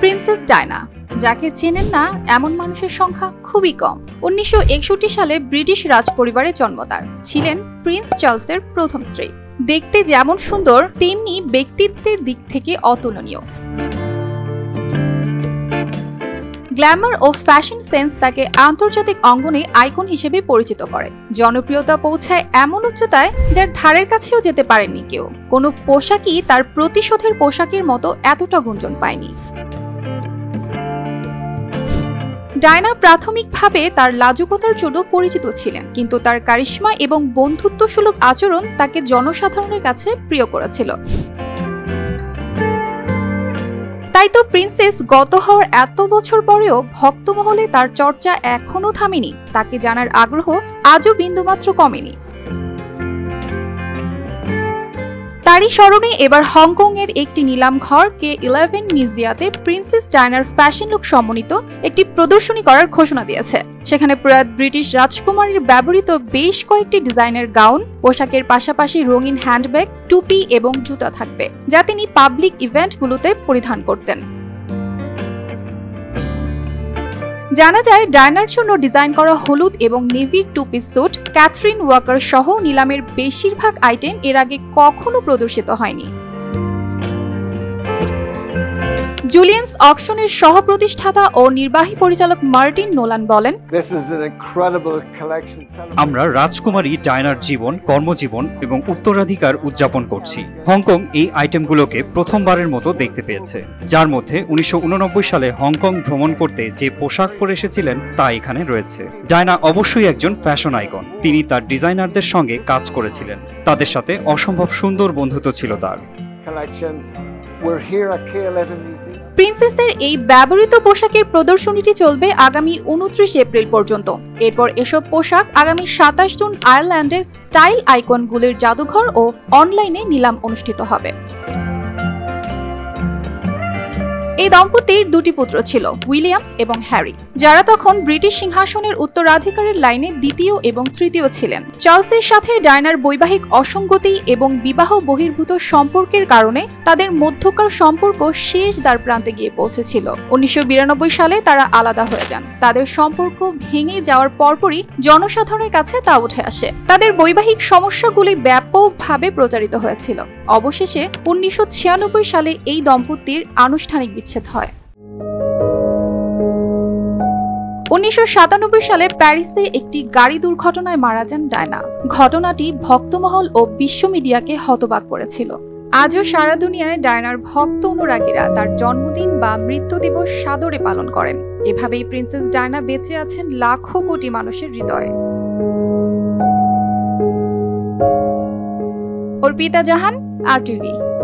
Princess Diana, যাকে চেনেন না এমন মানুষের সংখ্যা খুবই কম। 1961 সালে ব্রিটিশ রাজপরিবারে জন্ম তার। ছিলেন প্রিন্স চার্লসের প্রথম স্ত্রী। দেখতে যেমন সুন্দর, তেমনি ব্যক্তিত্বের দিক থেকে অতুলনীয়। গ্ল্যামার ও ফ্যাশন সেন্স তাকে আন্তর্জাতিক অঙ্গনে আইকন হিসেবে পরিচিত করে। জনপ্রিয়তা পৌঁছায় এমন উচ্চতায় যার ধারের কাছেও যেতে পারেননি কেউ। কোনো পোশাকই তার প্রতিশোধের পোশাকের মতো এতটা গুঞ্জন পায়নি। ডায়না প্রাথমিকভাবে তার লাজুকতার জন্য পরিচিত ছিলেন, কিন্তু তার কারিশমা এবং বন্ধুত্বসুলভ আচরণ তাকে জনসাধারণের কাছে প্রিয় করেছিল। তাই তো প্রিন্সেস গত হওয়ার এত বছর পরেও ভক্তমহলে তার চর্চা এখনো থামেনি। তাকে জানার আগ্রহ আজও বিন্দুমাত্র কমেনি। তারই স্মরণে এবার হংকং এর একটি নিলাম ঘর K11 মিউজিয়াতে প্রিন্সেস ডায়নার ফ্যাশন লুক সমন্বিত একটি প্রদর্শনী করার ঘোষণা দিয়েছে। সেখানে প্রয়াত ব্রিটিশ রাজকুমারীর ব্যবহৃত বেশ কয়েকটি ডিজাইনের গাউন, পোশাকের পাশাপাশি রঙিন হ্যান্ডব্যাগ, টুপি এবং জুতা থাকবে, যা তিনি পাবলিক ইভেন্টগুলোতে পরিধান করতেন। জানা যায়, ডায়নার জন্য ডিজাইন করা হলুদ এবং navy two piece suit, Katherine Walker সহ নিলামের বেশিরভাগ আইটেম এর আগে কখনো প্রদর্শিত হয়নি। জুলিয়েন্স অকশনের সহ-প্রতিষ্ঠাতা ও নির্বাহী পরিচালক মার্টিন নোলান বলেন, আমরা রাজকুমারী ডায়নার জীবন, কর্মজীবন এবং উত্তরাধিকার উদযাপন করছি। হংকং এই আইটেমগুলোকে প্রথমবারের মতো দেখতে পেয়েছে, যার মধ্যে 1989 সালে হংকং ভ্রমণ করতে যে পোশাক পরে এসেছিলেন তা এখানে রয়েছে। ডায়না অবশ্যই একজন ফ্যাশন আইকন। তিনি তার ডিজাইনারদের সঙ্গে কাজ করেছিলেন, তাদের সাথে অসম্ভব সুন্দর বন্ধুত্ব ছিল তার। প্রিন্সেসের এই ব্যবহৃত পোশাকের প্রদর্শনীটি চলবে আগামী 29 এপ্রিল পর্যন্ত। এরপর এসব পোশাক আগামী 27 জুন আয়ারল্যান্ডে স্টাইল আইকনগুলির জাদুঘর ও অনলাইনে নিলাম অনুষ্ঠিত হবে। এই দম্পতির দুটি পুত্র ছিল, উইলিয়াম এবং হ্যারি, যারা তখন ব্রিটিশ সিংহাসনের উত্তরাধিকারের লাইনে দ্বিতীয় এবং তৃতীয় ছিলেন। চার্লসের সাথে ডায়নার বৈবাহিক অসঙ্গতি এবং বিবাহ বহির্ভূত সম্পর্কের কারণে তাদের মধ্যকার সম্পর্ক শেষ দ্বার প্রান্তে গিয়ে পৌঁছেছিল। 1992 সালে তারা আলাদা হয়ে যান। তাদের সম্পর্ক ভেঙে যাওয়ার পরপরই জনসাধারণের কাছে তা উঠে আসে। তাদের বৈবাহিক সমস্যাগুলি ব্যাপকভাবে প্রচারিত হয়েছিল। অবশেষে 1996 সালে এই দম্পতির আনুষ্ঠানিক বিচ্ছেদ হয়। 1997 সালে প্যারিসে একটি গাড়ি দুর্ঘটনায় মারা যান ডায়না। ঘটনাটি ভক্তমহল ও বিশ্ব মিডিয়াকে হতবাক করেছিল। আজও সারা দুনিয়ায় ডায়নার ভক্ত অনুরাগীরা তার জন্মদিন বা মৃত্যু দিবস সাদরে পালন করেন। এভাবেই প্রিন্সেস ডায়না বেঁচে আছেন লাখো কোটি মানুষের হৃদয়ে। অর্পিতা জাহান, RTV।